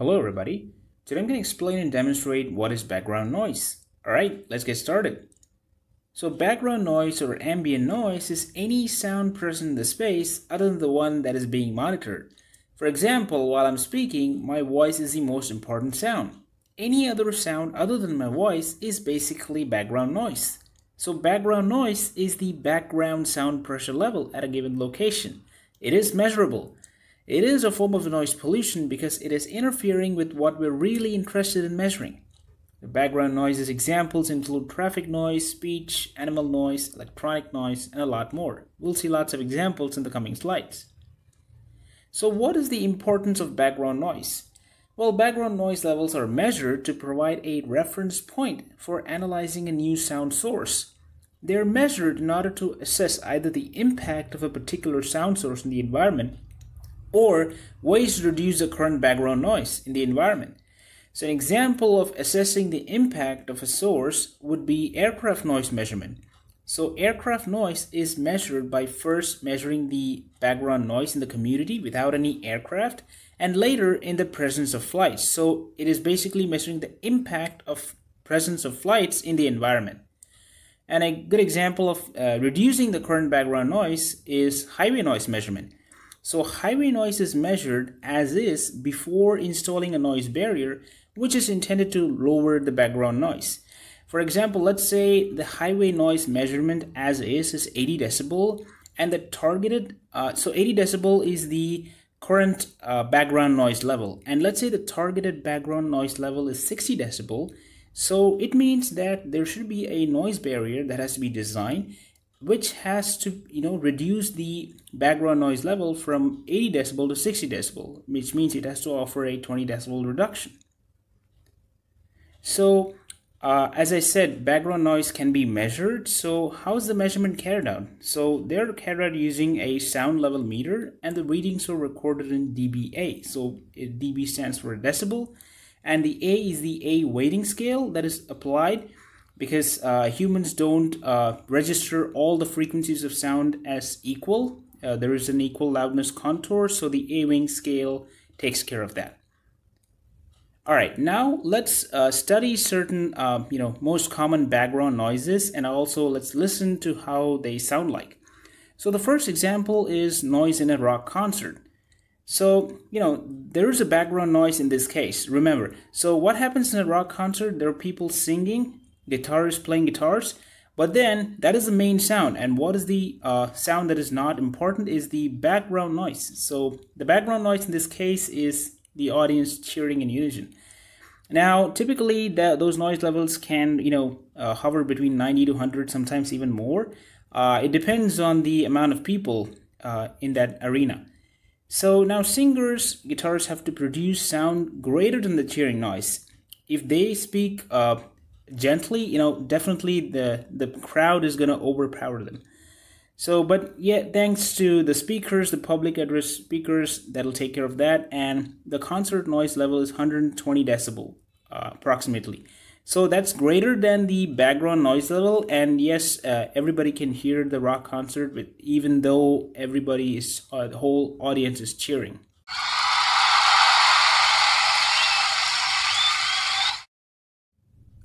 Hello everybody. Today I'm going to explain and demonstrate what is background noise. Alright, let's get started. So background noise or ambient noise is any sound present in the space other than the one that is being monitored. For example, while I'm speaking, my voice is the most important sound. Any other sound other than my voice is basically background noise. So background noise is the background sound pressure level at a given location. It is measurable. It is a form of noise pollution because it is interfering with what we're really interested in measuring. The background noises examples include traffic noise, speech, animal noise, electronic noise, and a lot more. We'll see lots of examples in the coming slides. So what is the importance of background noise? Well, background noise levels are measured to provide a reference point for analyzing a new sound source. They are measured in order to assess either the impact of a particular sound source in the environment or ways to reduce the current background noise in the environment. So an example of assessing the impact of a source would be aircraft noise measurement. So aircraft noise is measured by first measuring the background noise in the community without any aircraft and later in the presence of flights. So it is basically measuring the impact of presence of flights in the environment. And a good example of reducing the current background noise is highway noise measurement. So highway noise is measured as is before installing a noise barrier, which is intended to lower the background noise. For example, let's say the highway noise measurement as is 80 decibel and the targeted, so 80 decibel is the current background noise level. And let's say the targeted background noise level is 60 decibel. So it means that there should be a noise barrier that has to be designed which has to reduce the background noise level from 80 decibel to 60 decibel, which means it has to offer a 20 decibel reduction. So as I said, background noise can be measured. So how is the measurement carried out? So they're carried out using a sound level meter and the readings are recorded in dBA. So dB stands for decibel and the A is the A weighting scale that is applied because humans don't register all the frequencies of sound as equal. There is an equal loudness contour, so the A-weighting scale takes care of that. All right, now let's study certain most common background noises, and also let's listen to how they sound like. So the first example is noise in a rock concert. So, there is a background noise in this case, remember. So what happens in a rock concert? There are people singing, guitarists playing guitars, but then that is the main sound. And what is the sound that is not important is the background noise. So the background noise in this case is the audience cheering in unison. Now, typically those noise levels can, hover between 90 to 100, sometimes even more. It depends on the amount of people in that arena. So now singers, guitarists have to produce sound greater than the cheering noise. If they speak gently, definitely the crowd is going to overpower them. So, but yeah, thanks to the speakers, the public address speakers, that'll take care of that. And the concert noise level is 120 decibel approximately. So that's greater than the background noise level. And yes, everybody can hear the rock concert, even though everybody is, the whole audience is cheering.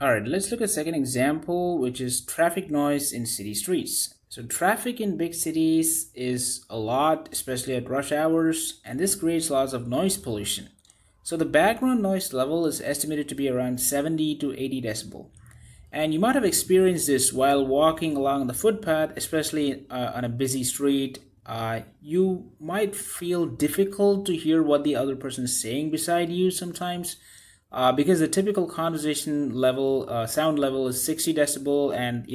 All right, let's look at a second example, which is traffic noise in city streets. So traffic in big cities is a lot, especially at rush hours, and this creates lots of noise pollution. So the background noise level is estimated to be around 70 to 80 decibel. And you might have experienced this while walking along the footpath, especially on a busy street. You might feel difficult to hear what the other person is saying beside you sometimes. Because the typical conversation level, sound level is 60 decibel, and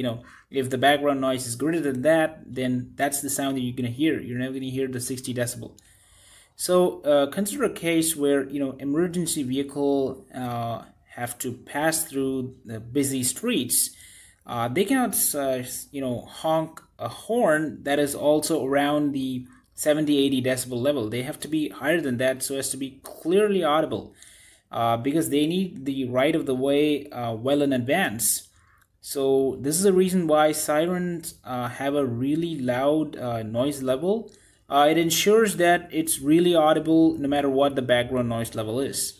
if the background noise is greater than that, then that's the sound that you're going to hear. You're never going to hear the 60 decibel. So consider a case where emergency vehicle have to pass through the busy streets. They cannot honk a horn that is also around the 70-80 decibel level. They have to be higher than that so as to be clearly audible. Because they need the right of the way well in advance. So this is the reason why sirens have a really loud noise level. It ensures that it's really audible no matter what the background noise level is.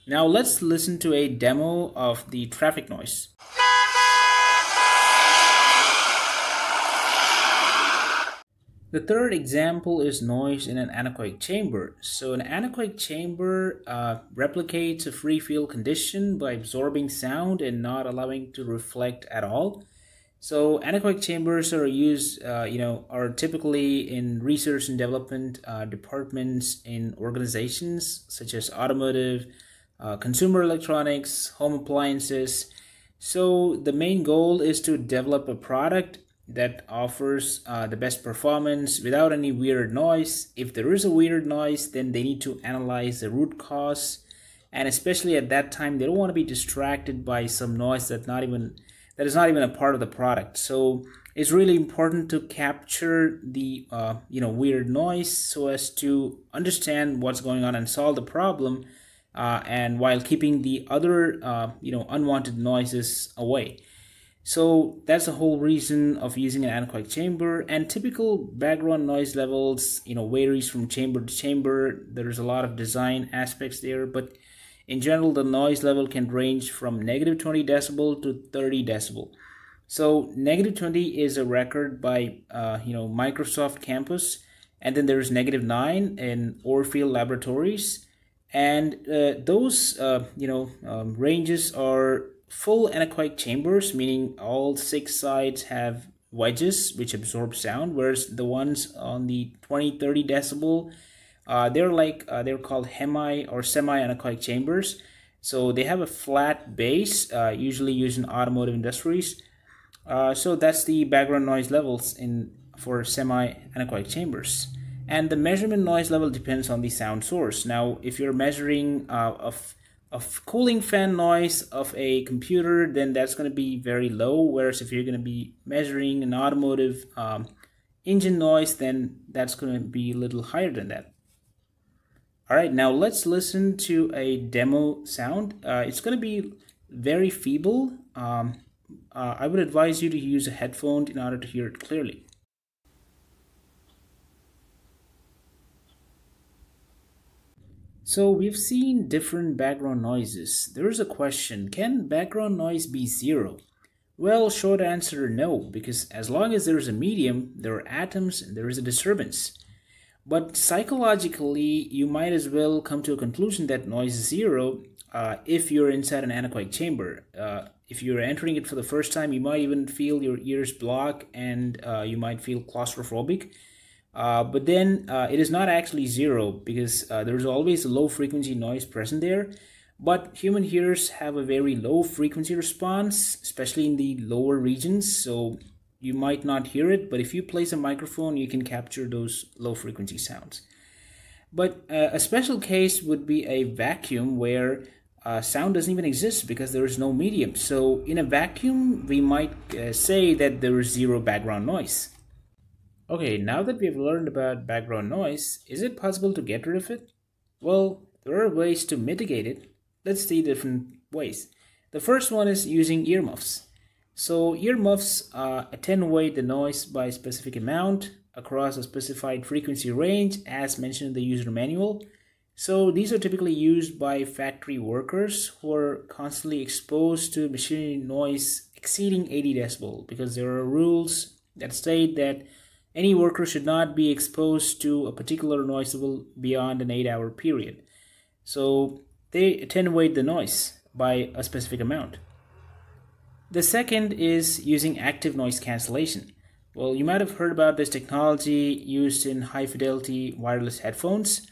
Now let's listen to a demo of the traffic noise. The third example is noise in an anechoic chamber. So an anechoic chamber replicates a free field condition by absorbing sound and not allowing to reflect at all. So anechoic chambers are used, are typically in research and development departments in organizations such as automotive, consumer electronics, home appliances. So the main goal is to develop a product that offers the best performance without any weird noise. If there is a weird noise, then they need to analyze the root cause, and especially at that time, they don't want to be distracted by some noise that is not even a part of the product. So it's really important to capture the weird noise so as to understand what's going on and solve the problem, and while keeping the other unwanted noises away. So that's the whole reason of using an anechoic chamber. And typical background noise levels varies from chamber to chamber. There's a lot of design aspects there, but in general the noise level can range from negative 20 decibel to 30 decibel. So negative 20 is a record by Microsoft Campus, and then there's negative 9 in Orfield Laboratories, and those ranges are full anechoic chambers, meaning all 6 sides have wedges which absorb sound, whereas the ones on the 20-30 decibel, they're called hemi or semi-anechoic chambers. So they have a flat base, usually used in automotive industries. So that's the background noise levels for semi-anechoic chambers. And the measurement noise level depends on the sound source. Now, if you're measuring a cooling fan noise of a computer, then that's going to be very low, whereas if you're going to be measuring an automotive engine noise, then that's going to be a little higher than that. All right, now let's listen to a demo sound. It's going to be very feeble. I would advise you to use a headphone in order to hear it clearly. So we've seen different background noises. There is a question, can background noise be zero? Well, short answer, no, because as long as there is a medium, there are atoms and there is a disturbance. But psychologically, you might as well come to a conclusion that noise is zero if you're inside an anechoic chamber. If you're entering it for the first time, you might even feel your ears block, and you might feel claustrophobic. But then it is not actually zero, because there is always a low frequency noise present there. But human hearers have a very low frequency response, especially in the lower regions. So you might not hear it, but if you place a microphone, you can capture those low frequency sounds. But a special case would be a vacuum where sound doesn't even exist because there is no medium. So in a vacuum, we might say that there is zero background noise. Okay, now that we have learned about background noise, is it possible to get rid of it? Well, there are ways to mitigate it. Let's see different ways. The first one is using earmuffs. So earmuffs attenuate the noise by a specific amount across a specified frequency range as mentioned in the user manual. So these are typically used by factory workers who are constantly exposed to machinery noise exceeding 80 decibel, because there are rules that state that any worker should not be exposed to a particular noise level beyond an 8-hour period. So they attenuate the noise by a specific amount. The second is using active noise cancellation. Well, you might have heard about this technology used in high-fidelity wireless headphones.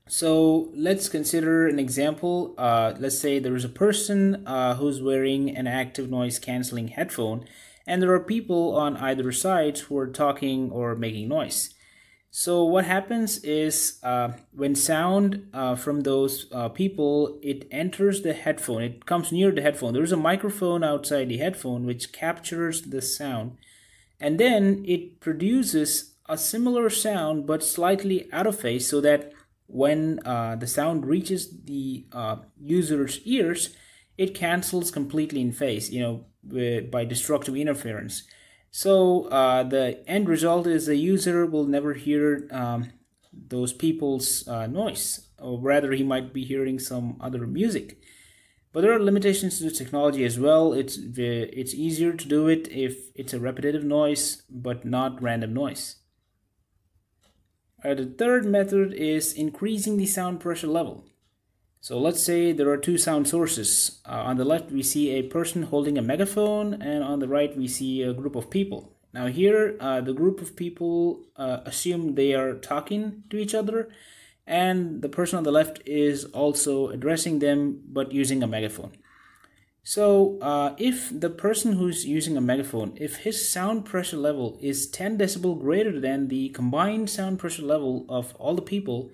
So let's consider an example. Let's say there is a person who's wearing an active noise cancelling headphone, and there are people on either side who are talking or making noise. So what happens is when sound from those people, it enters the headphone, it comes near the headphone. There's a microphone outside the headphone which captures the sound, and then it produces a similar sound but slightly out of phase, so that when the sound reaches the user's ears, it cancels completely in phase, by destructive interference. So the end result is the user will never hear those people's noise, or rather he might be hearing some other music. But there are limitations to the technology as well. It's easier to do it if it's a repetitive noise but not random noise. The third method is increasing the sound pressure level. So let's say there are two sound sources. On the left we see a person holding a megaphone, and on the right we see a group of people. Now here the group of people assume they are talking to each other, and the person on the left is also addressing them but using a megaphone. So if the person who's using a megaphone, if his sound pressure level is 10 decibel greater than the combined sound pressure level of all the people,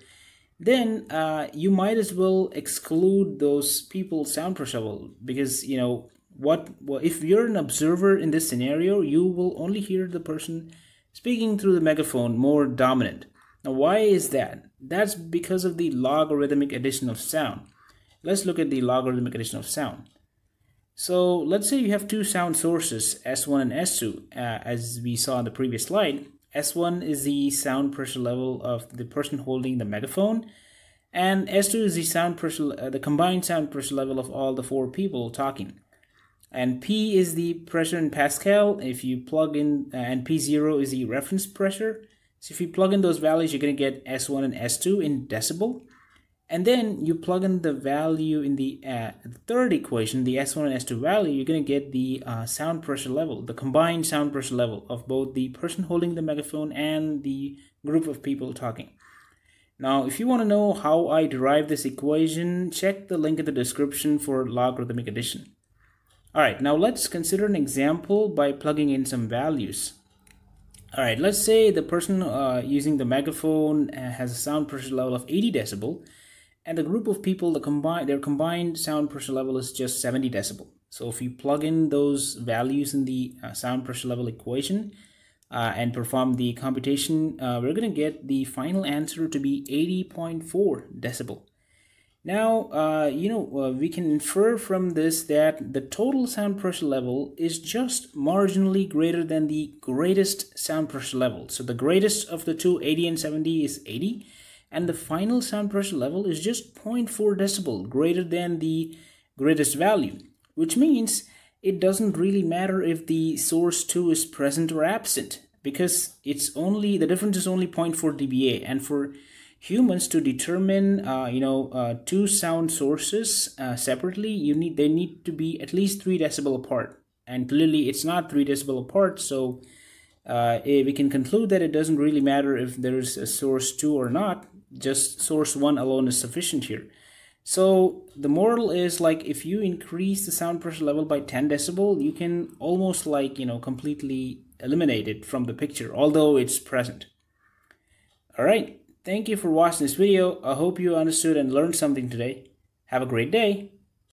then you might as well exclude those people's sound pressure level, because if you're an observer in this scenario, you will only hear the person speaking through the megaphone more dominant. Now why is that? That's because of the logarithmic addition of sound. Let's look at the logarithmic addition of sound. So let's say you have two sound sources, S1 and S2, as we saw in the previous slide. S1 is the sound pressure level of the person holding the megaphone, and S2 is the sound pressure, the combined sound pressure level of all the four people talking. And P is the pressure in Pascal. If you plug in, and P0 is the reference pressure. So if you plug in those values, you're going to get S1 and S2 in decibel. And then you plug in the value in the third equation, the S1 and S2 value, you're going to get the sound pressure level, the combined sound pressure level of both the person holding the megaphone and the group of people talking. Now, if you want to know how I derive this equation, check the link in the description for logarithmic addition. Alright, now let's consider an example by plugging in some values. Alright, let's say the person using the megaphone has a sound pressure level of 80 decibel, and the group of people, their combined sound pressure level is just 70 decibel. So if you plug in those values in the sound pressure level equation and perform the computation, we're going to get the final answer to be 80.4 decibel. Now, we can infer from this that the total sound pressure level is just marginally greater than the greatest sound pressure level. So the greatest of the two, 80 and 70, is 80. And the final sound pressure level is just 0.4 decibel greater than the greatest value, which means it doesn't really matter if the source 2 is present or absent, because the difference is only 0.4 dBA. And for humans to determine two sound sources separately, they need to be at least 3 decibel apart, and clearly it's not 3 decibel apart. So we can conclude that it doesn't really matter if there's a source 2 or not, just source 1 alone is sufficient here. So the moral is, like, if you increase the sound pressure level by 10 decibel, you can almost completely eliminate it from the picture, although it's present. Alright, thank you for watching this video. I hope you understood and learned something today. Have a great day.